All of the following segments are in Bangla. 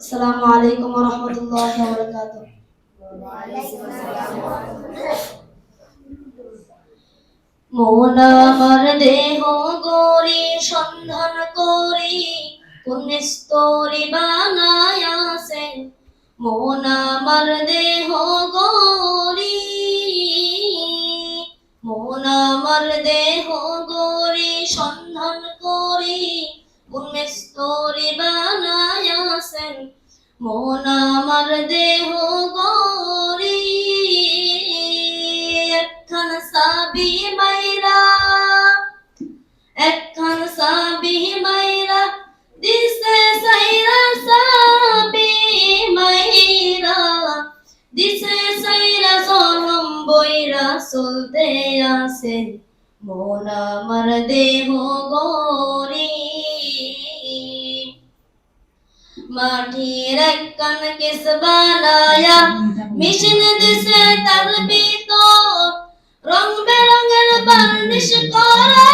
আসসালামু আলাইকুম ওয়া রাহমাতুল্লাহি ওয়া বারাকাতুহু। মন আমার দেহ গরি সন্ধান করি কোন স্তরে বানায়াছেন। মন আমার দেহ গরি, মন আমার দেহ গরি সন্ধান করি কোন স্তরে বানায়াছেন। মন আমার দেহ গরি একখান সাবি মাইরা, একখান সাবি মাইরা দিছে সাইরা, সাবি মাইরা দিছে সাইরা জনম বইরা চলতে আছে। মন আমার দেহ গরি মাটির একখান কেস বানায়া মেশিন দিছে তার ভিতর রং বেরঙের বার্নিশ করা।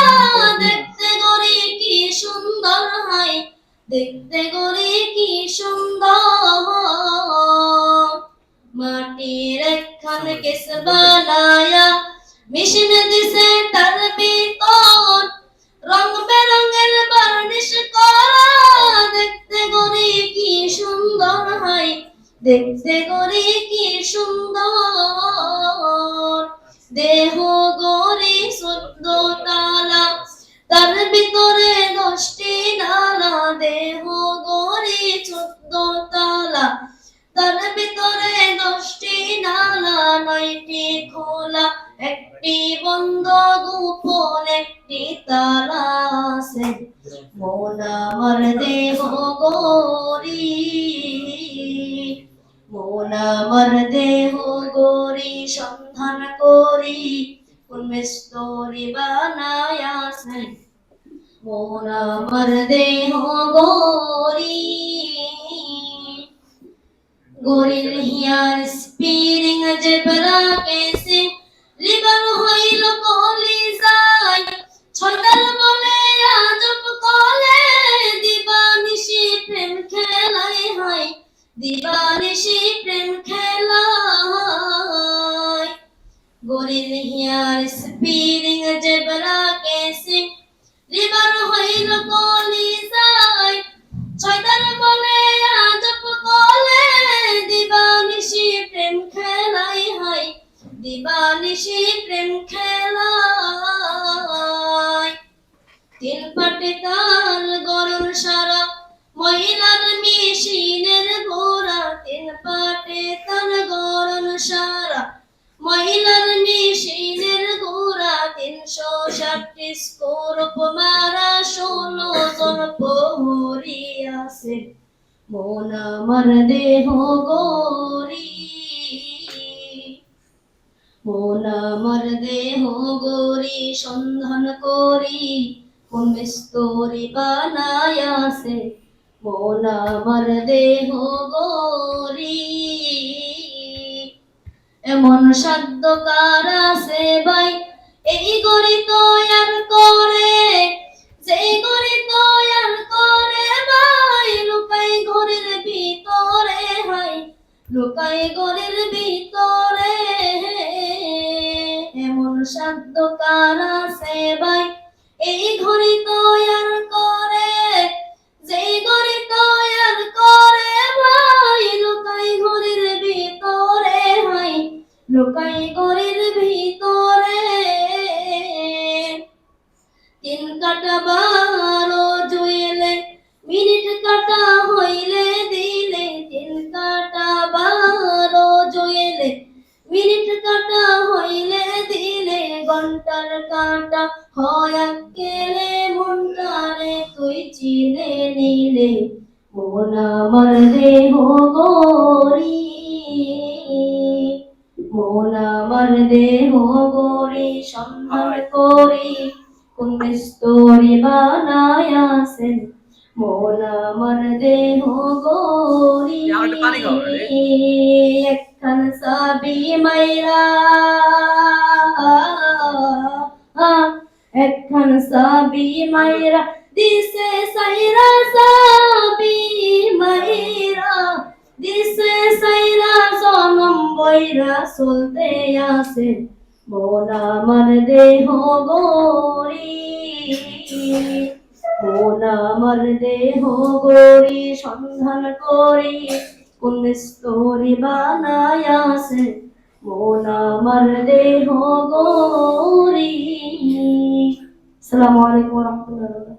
দেখতে গরি কি সুন্দর হয়, দেখতে গরি কি সুন্দর। মাটির একখান কেস বানায়া মেশিন দিছে তার ভিতর রং বেরঙের বার্নিশ করা। দেখতে গরি কি সুন্দর হয়, দেখতে গরি কি সুন্দর। দেহ গরি 14 তালা, তার ভিতরে 10টি নালা। দেহ গরি 14 তালা, তার ভিতরে 10টি নালা। 9টি খোলা, একটি বন্ধ, গোপন একটি তালা আছে। মন আমার দেহ গরি, মন আমার দেহ গরি সন্ধান করি কোন স্তরে বানায়াছেন। মন আমার দেহ গরি, গরির হিয়ার স্পিরিং জেব্রা কেসিং লিভার হইল কলিজায়। ছয়টার বলে আজব কলে দিবানিশি প্রেম খেলাই হয়, দিবানিশি প্রেম খেলাই। গরির হিয়ার স্পিরিং জেব্রা কেসিং লিভার হইল কলিজায়। ছয়টার বলে আজব কলে দিবানিশি প্রেম খেলাই হয়, দিবানিশি প্রেম খেলাই। 3 পাটে তাল গরম সারা মহিলার মেশিনের ঘোড়া। 3 পাটে তাল গরম সারা মহিলার মেশিনের ঘোড়া। 360টি স্কোরপ মারা 16 জন প্রহরী আছে। মন আমার দেহ গরি, মন আমার দেহ গরি সন্ধান করি কোন স্তরে বানায়াছে। মন আমার দেহ গরি এমন সাধ্য কার আছে ভাই এই গরি তৈয়ার করে। যেই গরি তৈয়ার করে ভাই লুকাই ঘরের ভিতরে হয়, লুকাই ঘরের ভিতরে। এমন সাধ্য কার আছে ভাই এই ঘড়ি তৈয়ার করে। যেই ঘড়ি তৈয়ার করে ভাই লুকাই ঘরের ভিতরে হয়, লুকাই ঘরের ভিতরে। 3 কাটা 12 জুয়েলে মিনিট কাটা হইলে দিলে। 3 কাটা 12 জুয়েলে মিনিট কাটা হইলে দিলে। ঘন্টার কাটা হয় আক্কেলে মনটারে তুই চিনে নিলে। মন আমার দেহ গরি, মন আমার দেহ গরি সন্ধান করি কোন স্তরে বানায়াছেন। মন আমার দেহ গরি একখান সাবি মাইরা, একখান সাবি মাইরা দিছে সাইরা, সাবি মাইরা বইরা চলতে আছে মন আমার দেহ গরি মন আমার দেহ গরি সন্ধান করি কোন স্তরি বানায় আছে মন আমার দেহ গরি। আসসালামু আলাইকুম ওয়া রাহমাতুল্লাহি ওয়া বারাকাতুহু।